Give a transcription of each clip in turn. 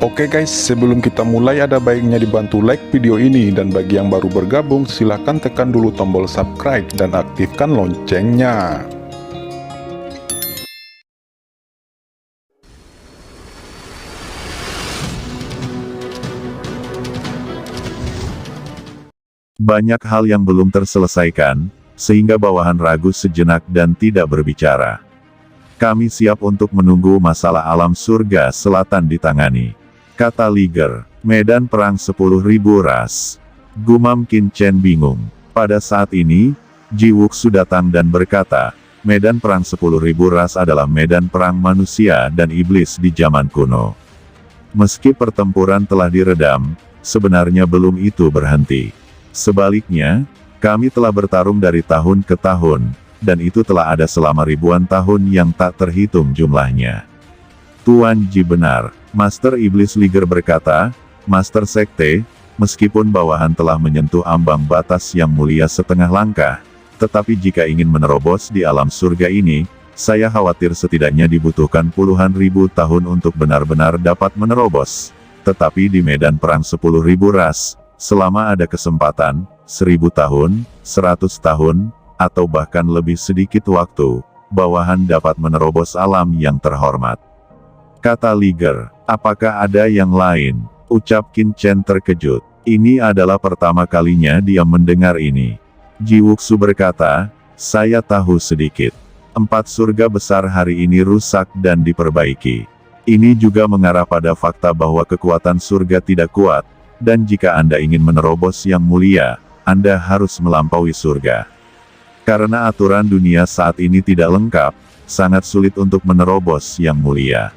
Oke guys, sebelum kita mulai ada baiknya dibantu like video ini, dan bagi yang baru bergabung silahkan tekan dulu tombol subscribe dan aktifkan loncengnya. Banyak hal yang belum terselesaikan, sehingga bawahan ragu sejenak dan tidak berbicara. Kami siap untuk menunggu masalah alam surga selatan ditangani, kata Liger. Medan perang 10.000 ras. Gumam Qin Chen bingung. Pada saat ini, Ji Wuxu datang dan berkata, medan perang 10.000 ras adalah medan perang manusia dan iblis di zaman kuno. Meski pertempuran telah diredam, sebenarnya belum itu berhenti. Sebaliknya, kami telah bertarung dari tahun ke tahun, dan itu telah ada selama ribuan tahun yang tak terhitung jumlahnya. Tuan Ji benar, Master Iblis Liger berkata, Master Sekte, meskipun bawahan telah menyentuh ambang batas yang mulia setengah langkah, tetapi jika ingin menerobos di alam surga ini, saya khawatir setidaknya dibutuhkan puluhan ribu tahun untuk benar-benar dapat menerobos. Tetapi di medan perang 10.000 ras, selama ada kesempatan, 1000 tahun, 100 tahun, atau bahkan lebih sedikit waktu, bawahan dapat menerobos alam yang terhormat. Kata Liger, apakah ada yang lain? Ucap Qin Chen terkejut. Ini adalah pertama kalinya dia mendengar ini. Ji Wuxu berkata, saya tahu sedikit. 4 surga besar hari ini rusak dan diperbaiki. Ini juga mengarah pada fakta bahwa kekuatan surga tidak kuat, dan jika Anda ingin menerobos yang mulia, Anda harus melampaui surga. Karena aturan dunia saat ini tidak lengkap, sangat sulit untuk menerobos yang mulia.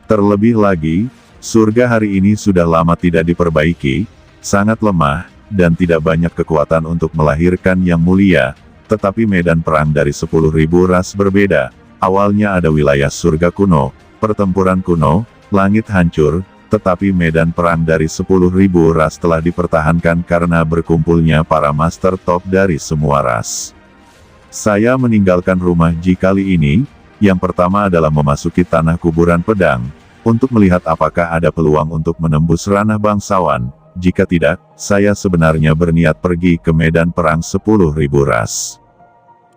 Terlebih lagi, surga hari ini sudah lama tidak diperbaiki, sangat lemah, dan tidak banyak kekuatan untuk melahirkan yang mulia, tetapi medan perang dari 10.000 ras berbeda. Awalnya ada wilayah surga kuno, pertempuran kuno, langit hancur, tetapi medan perang dari 10.000 ras telah dipertahankan karena berkumpulnya para master top dari semua ras. Saya meninggalkan rumah Ji kali ini, yang pertama adalah memasuki tanah kuburan pedang, untuk melihat apakah ada peluang untuk menembus ranah bangsawan. Jika tidak, saya sebenarnya berniat pergi ke medan perang 10.000 ras.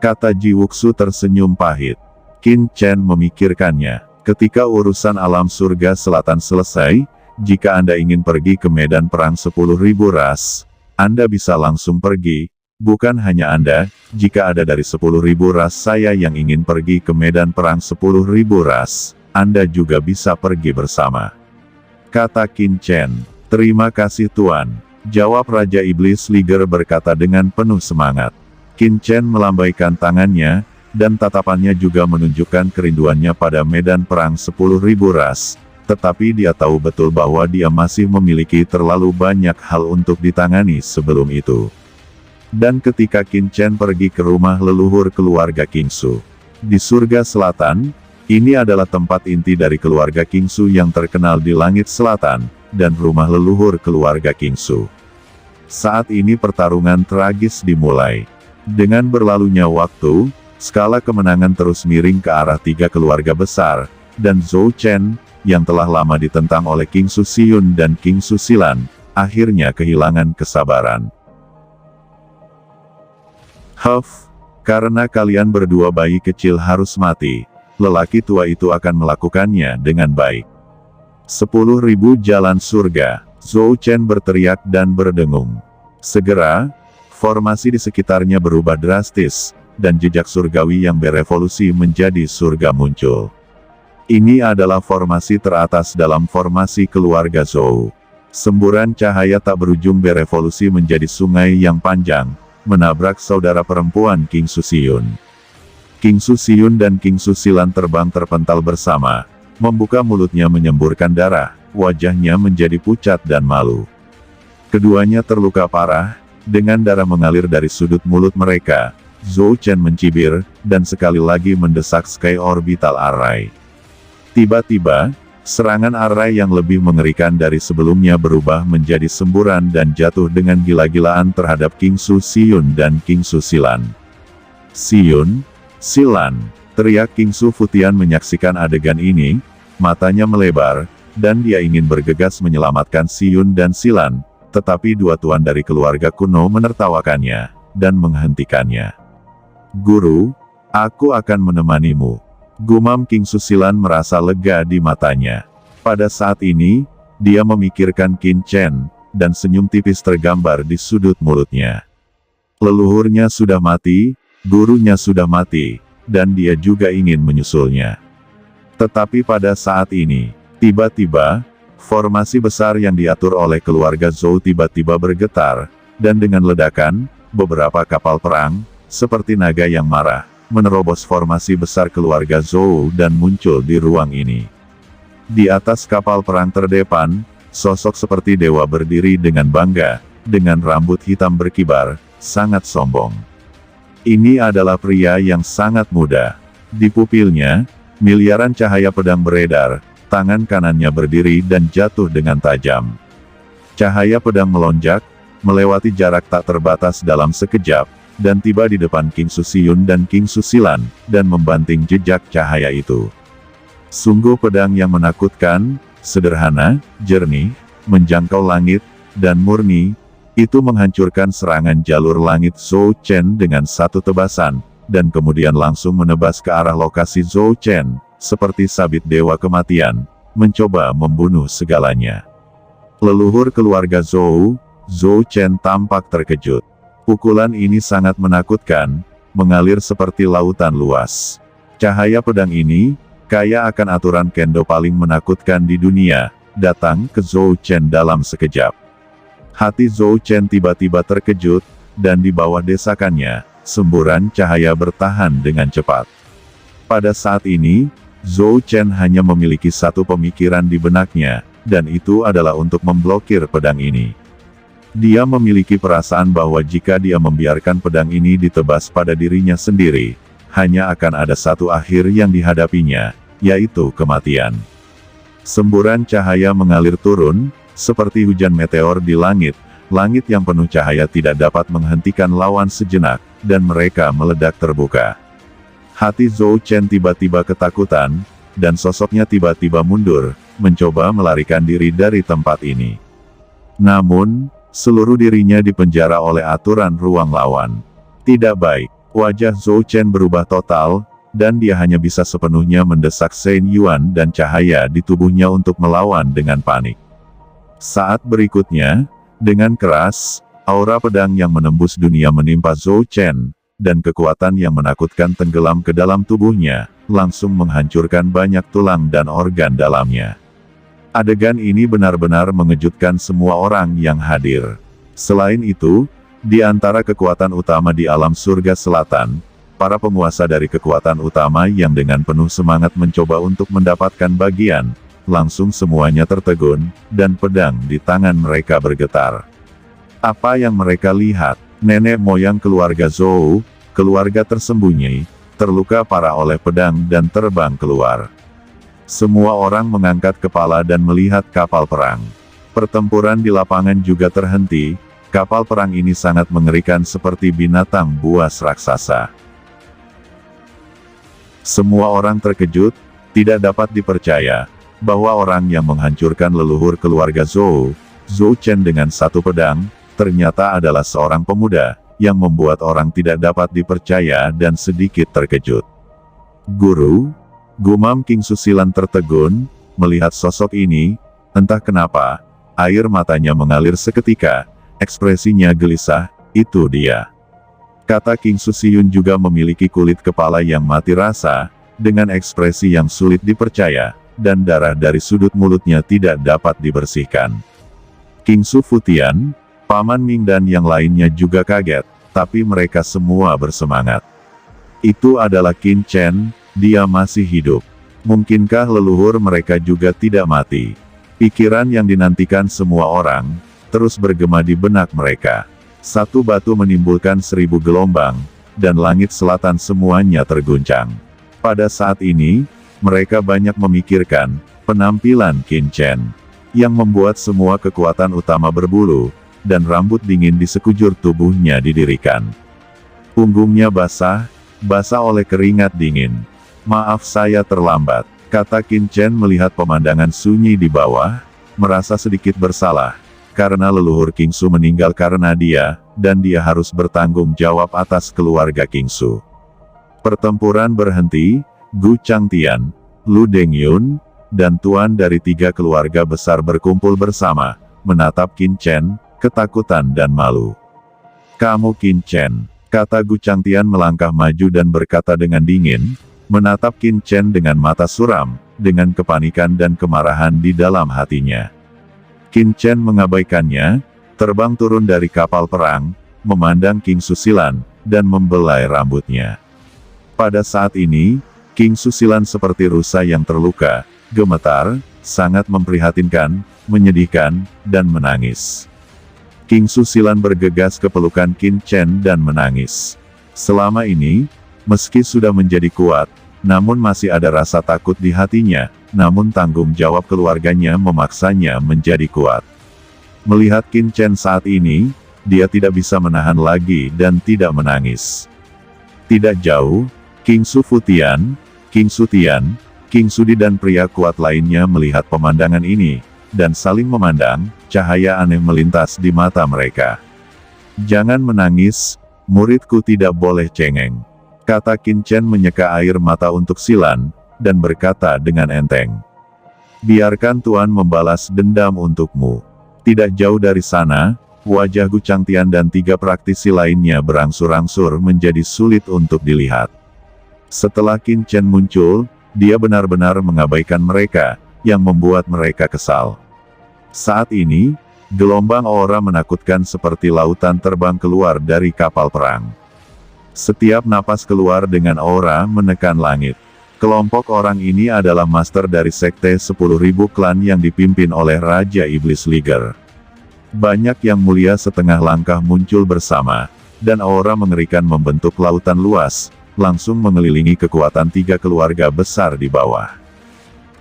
Kata Ji Wuxu tersenyum pahit. Qin Chen memikirkannya. Ketika urusan alam surga selatan selesai, jika Anda ingin pergi ke medan perang 10.000 ras, Anda bisa langsung pergi. Bukan hanya Anda, jika ada dari 10.000 ras saya yang ingin pergi ke medan perang 10.000 ras, Anda juga bisa pergi bersama. Kata Qin Chen. Terima kasih Tuan, jawab Raja Iblis Liger berkata dengan penuh semangat. Qin Chen melambaikan tangannya, dan tatapannya juga menunjukkan kerinduannya pada medan perang 10.000 ras, tetapi dia tahu betul bahwa dia masih memiliki terlalu banyak hal untuk ditangani sebelum itu. Dan ketika Qin Chen pergi ke rumah leluhur keluarga Kingsu di surga selatan, ini adalah tempat inti dari keluarga Kingsu yang terkenal di langit selatan, dan rumah leluhur keluarga Kingsu. Saat ini pertarungan tragis dimulai. Dengan berlalunya waktu, skala kemenangan terus miring ke arah 3 keluarga besar, dan Zhou Chen, yang telah lama ditentang oleh King Su Xiyun dan King Su Silan, akhirnya kehilangan kesabaran. Karena kalian berdua bayi kecil harus mati, lelaki tua itu akan melakukannya dengan baik. 10.000 jalan surga, Zhou Chen berteriak dan berdengung. Segera, formasi di sekitarnya berubah drastis, dan jejak surgawi yang berevolusi menjadi surga muncul. Ini adalah formasi teratas dalam formasi keluarga Zhou. Semburan cahaya tak berujung berevolusi menjadi sungai yang panjang, menabrak saudara perempuan King Su Xiyun. King Su Xiyun dan King Su Silan terbang terpental bersama, membuka mulutnya menyemburkan darah, wajahnya menjadi pucat dan malu. Keduanya terluka parah, dengan darah mengalir dari sudut mulut mereka. Zhou Chen mencibir, dan sekali lagi mendesak Sky Orbital Array. Tiba-tiba, serangan array yang lebih mengerikan dari sebelumnya berubah menjadi semburan dan jatuh dengan gila-gilaan terhadap King Su Xiyun dan King Su Silan. Xiyun, Silan, teriak King Su Futian menyaksikan adegan ini, matanya melebar, dan dia ingin bergegas menyelamatkan Si Yun dan Silan, tetapi dua tuan dari keluarga kuno menertawakannya, dan menghentikannya. "Guru, aku akan menemanimu," gumam King Susilan merasa lega di matanya. Pada saat ini, dia memikirkan Qin Chen, dan senyum tipis tergambar di sudut mulutnya. Leluhurnya sudah mati, gurunya sudah mati, dan dia juga ingin menyusulnya. Tetapi pada saat ini, tiba-tiba, formasi besar yang diatur oleh keluarga Zhou tiba-tiba bergetar, dan dengan ledakan, beberapa kapal perang, seperti naga yang marah, menerobos formasi besar keluarga Zhou dan muncul di ruang ini. Di atas kapal perang terdepan, sosok seperti dewa berdiri dengan bangga, dengan rambut hitam berkibar, sangat sombong. Ini adalah pria yang sangat muda. Di pupilnya, miliaran cahaya pedang beredar, tangan kanannya berdiri dan jatuh dengan tajam. Cahaya pedang melonjak, melewati jarak tak terbatas dalam sekejap, dan tiba di depan King Susiyun dan King Susilan, dan membanting jejak cahaya itu. Sungguh pedang yang menakutkan, sederhana, jernih, menjangkau langit, dan murni. Itu menghancurkan serangan jalur langit Zhou Chen dengan satu tebasan, dan kemudian langsung menebas ke arah lokasi Zhou Chen, seperti sabit dewa kematian, mencoba membunuh segalanya. Leluhur keluarga Zhou, Zhou Chen tampak terkejut. Pukulan ini sangat menakutkan, mengalir seperti lautan luas. Cahaya pedang ini, kaya akan aturan kendo paling menakutkan di dunia, datang ke Zhou Chen dalam sekejap. Hati Zhou Chen tiba-tiba terkejut, dan di bawah desakannya, semburan cahaya bertahan dengan cepat. Pada saat ini, Zhou Chen hanya memiliki satu pemikiran di benaknya, dan itu adalah untuk memblokir pedang ini. Dia memiliki perasaan bahwa jika dia membiarkan pedang ini ditebas pada dirinya sendiri, hanya akan ada satu akhir yang dihadapinya, yaitu kematian. Semburan cahaya mengalir turun, seperti hujan meteor di langit. Langit yang penuh cahaya tidak dapat menghentikan lawan sejenak, dan mereka meledak terbuka. Hati Zhou Chen tiba-tiba ketakutan, dan sosoknya tiba-tiba mundur, mencoba melarikan diri dari tempat ini. Namun, seluruh dirinya dipenjara oleh aturan ruang lawan. Tidak baik. Wajah Zhou Chen berubah total, dan dia hanya bisa sepenuhnya mendesak Shen Yuan dan cahaya di tubuhnya untuk melawan dengan panik. Saat berikutnya, dengan keras, aura pedang yang menembus dunia menimpa Zhou Chen, dan kekuatan yang menakutkan tenggelam ke dalam tubuhnya, langsung menghancurkan banyak tulang dan organ dalamnya. Adegan ini benar-benar mengejutkan semua orang yang hadir. Selain itu, di antara kekuatan utama di alam surga selatan, para penguasa dari kekuatan utama yang dengan penuh semangat mencoba untuk mendapatkan bagian, langsung semuanya tertegun, dan pedang di tangan mereka bergetar. Apa yang mereka lihat? Nenek moyang keluarga Zhou, keluarga tersembunyi, terluka parah oleh pedang dan terbang keluar. Semua orang mengangkat kepala dan melihat kapal perang. Pertempuran di lapangan juga terhenti. Kapal perang ini sangat mengerikan seperti binatang buas raksasa. Semua orang terkejut, tidak dapat dipercaya, bahwa orang yang menghancurkan leluhur keluarga Zhou, Zhou Chen dengan satu pedang, ternyata adalah seorang pemuda, yang membuat orang tidak dapat dipercaya dan sedikit terkejut. "Guru?" gumam King Susilan tertegun, melihat sosok ini, entah kenapa, air matanya mengalir seketika, ekspresinya gelisah, itu dia. Kata King Susiyun juga memiliki kulit kepala yang mati rasa, dengan ekspresi yang sulit dipercaya, dan darah dari sudut mulutnya tidak dapat dibersihkan. King Su Futian, Paman Ming dan yang lainnya juga kaget, tapi mereka semua bersemangat. Itu adalah Qin Chen, dia masih hidup. Mungkinkah leluhur mereka juga tidak mati? Pikiran yang dinantikan semua orang, terus bergema di benak mereka. Satu batu menimbulkan 1000 gelombang, dan langit selatan semuanya terguncang. Pada saat ini, mereka banyak memikirkan penampilan Qin Chen, yang membuat semua kekuatan utama berbulu, dan rambut dingin di sekujur tubuhnya didirikan. Punggungnya basah oleh keringat dingin. "Maaf saya terlambat." kata Qin Chen melihat pemandangan sunyi di bawah, merasa sedikit bersalah, karena leluhur Kingsu meninggal karena dia, dan dia harus bertanggung jawab atas keluarga Kingsu. Pertempuran berhenti, Gu Changtian, Lu Dengyun, dan tuan dari 3 keluarga besar berkumpul bersama, menatap Qin Chen, ketakutan dan malu. "Kamu Qin Chen," kata Gu Changtian melangkah maju dan berkata dengan dingin, menatap Qin Chen dengan mata suram, dengan kepanikan dan kemarahan di dalam hatinya. Qin Chen mengabaikannya, terbang turun dari kapal perang, memandang Kingsu Silan, dan membelai rambutnya. Pada saat ini, Kingsu Silan seperti rusa yang terluka, gemetar, sangat memprihatinkan, menyedihkan, dan menangis. Kingsu Silan bergegas ke pelukan Qin Chen dan menangis. Selama ini, meski sudah menjadi kuat, namun masih ada rasa takut di hatinya, namun tanggung jawab keluarganya memaksanya menjadi kuat. Melihat Qin Chen saat ini, dia tidak bisa menahan lagi dan tidak menangis. Tidak jauh, Kingsu Futian, Kingsu Tian, Kingsu Di dan pria kuat lainnya melihat pemandangan ini, dan saling memandang, cahaya aneh melintas di mata mereka. "Jangan menangis, muridku tidak boleh cengeng," kata Qin Chen menyeka air mata untuk Silan, dan berkata dengan enteng. "Biarkan Tuan membalas dendam untukmu." Tidak jauh dari sana, wajah Gu Changtian dan 3 praktisi lainnya berangsur-angsur menjadi sulit untuk dilihat. Setelah Qin Chen muncul, dia benar-benar mengabaikan mereka, yang membuat mereka kesal. Saat ini, gelombang aura menakutkan seperti lautan terbang keluar dari kapal perang. Setiap napas keluar dengan aura menekan langit. Kelompok orang ini adalah master dari sekte 10.000 klan yang dipimpin oleh Raja Iblis Liger. Banyak yang mulia setengah langkah muncul bersama, dan aura mengerikan membentuk lautan luas, langsung mengelilingi kekuatan 3 keluarga besar di bawah.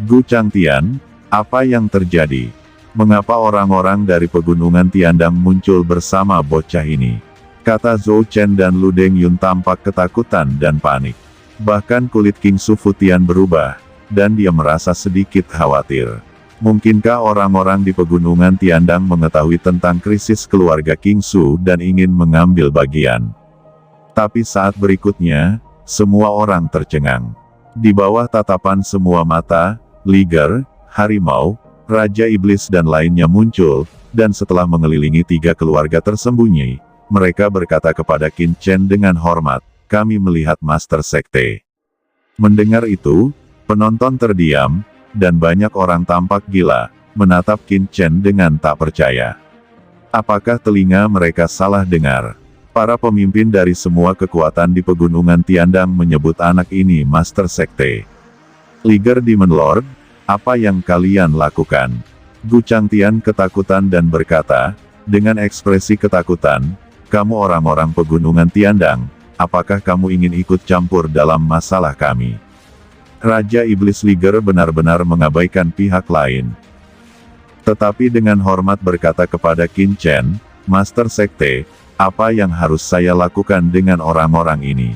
"Gu Changtian, apa yang terjadi? Mengapa orang-orang dari pegunungan Tiandang muncul bersama bocah ini?" Kata Zhou Chen dan Lu Dengyun tampak ketakutan dan panik. Bahkan kulit Kingsu Futian berubah, dan dia merasa sedikit khawatir. Mungkinkah orang-orang di pegunungan Tiandang mengetahui tentang krisis keluarga Kingsu dan ingin mengambil bagian? Tapi saat berikutnya, semua orang tercengang. Di bawah tatapan semua mata, Liger, Harimau, Raja Iblis dan lainnya muncul, dan setelah mengelilingi 3 keluarga tersembunyi, mereka berkata kepada Qin Chen dengan hormat, "Kami melihat Master Sekte." Mendengar itu, penonton terdiam, dan banyak orang tampak gila, menatap Qin Chen dengan tak percaya. Apakah telinga mereka salah dengar? Para pemimpin dari semua kekuatan di pegunungan Tiandang menyebut anak ini Master Sekte. "Liger Demon Lord, apa yang kalian lakukan?" Gu Changtian ketakutan dan berkata, dengan ekspresi ketakutan, "Kamu orang-orang pegunungan Tiandang, apakah kamu ingin ikut campur dalam masalah kami?" Raja Iblis Liger benar-benar mengabaikan pihak lain. Tetapi dengan hormat berkata kepada Qin Chen, "Master Sekte, apa yang harus saya lakukan dengan orang-orang ini?"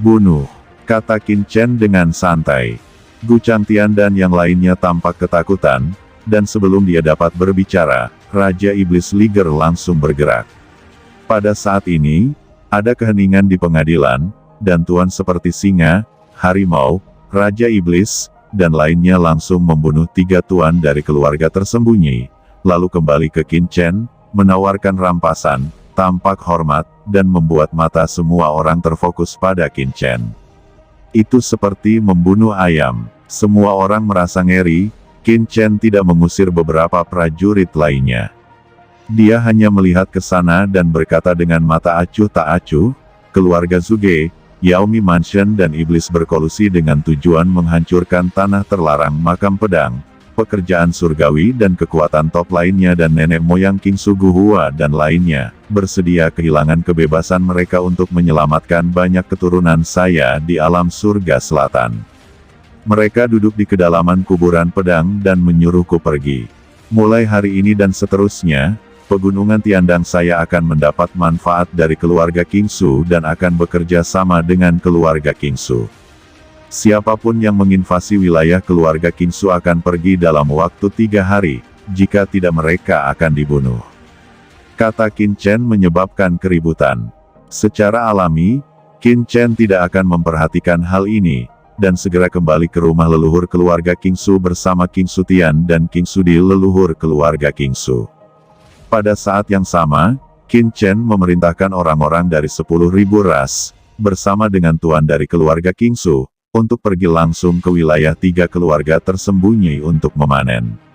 "Bunuh," kata Qin Chen dengan santai. Gu Changtian dan yang lainnya tampak ketakutan, dan sebelum dia dapat berbicara, Raja Iblis Liger langsung bergerak. Pada saat ini, ada keheningan di pengadilan, dan tuan seperti singa, harimau, Raja Iblis, dan lainnya langsung membunuh 3 tuan dari keluarga tersembunyi, lalu kembali ke Qin Chen, menawarkan rampasan, tampak hormat, dan membuat mata semua orang terfokus pada Qin Chen. Itu seperti membunuh ayam. Semua orang merasa ngeri. Qin Chen tidak mengusir beberapa prajurit lainnya. Dia hanya melihat ke sana dan berkata dengan mata acuh tak acuh, "Keluarga Zhuge, Yaomi Mansion dan Iblis berkolusi dengan tujuan menghancurkan tanah terlarang makam pedang, pekerjaan surgawi dan kekuatan top lainnya dan nenek moyang Kingsu Guhua dan lainnya, bersedia kehilangan kebebasan mereka untuk menyelamatkan banyak keturunan saya di alam surga selatan. Mereka duduk di kedalaman kuburan pedang dan menyuruhku pergi. Mulai hari ini dan seterusnya, pegunungan Tiandang saya akan mendapat manfaat dari keluarga Kingsu dan akan bekerja sama dengan keluarga Kingsu." Siapapun yang menginvasi wilayah keluarga King Su akan pergi dalam waktu 3 hari, jika tidak mereka akan dibunuh. Kata Qin Chen menyebabkan keributan. Secara alami, Qin Chen tidak akan memperhatikan hal ini, dan segera kembali ke rumah leluhur keluarga King Su bersama King Su Tian dan King Su Di leluhur keluarga King Su. Pada saat yang sama, Qin Chen memerintahkan orang-orang dari 10.000 ras, bersama dengan tuan dari keluarga King Su, untuk pergi langsung ke wilayah 3 keluarga tersembunyi untuk memanen.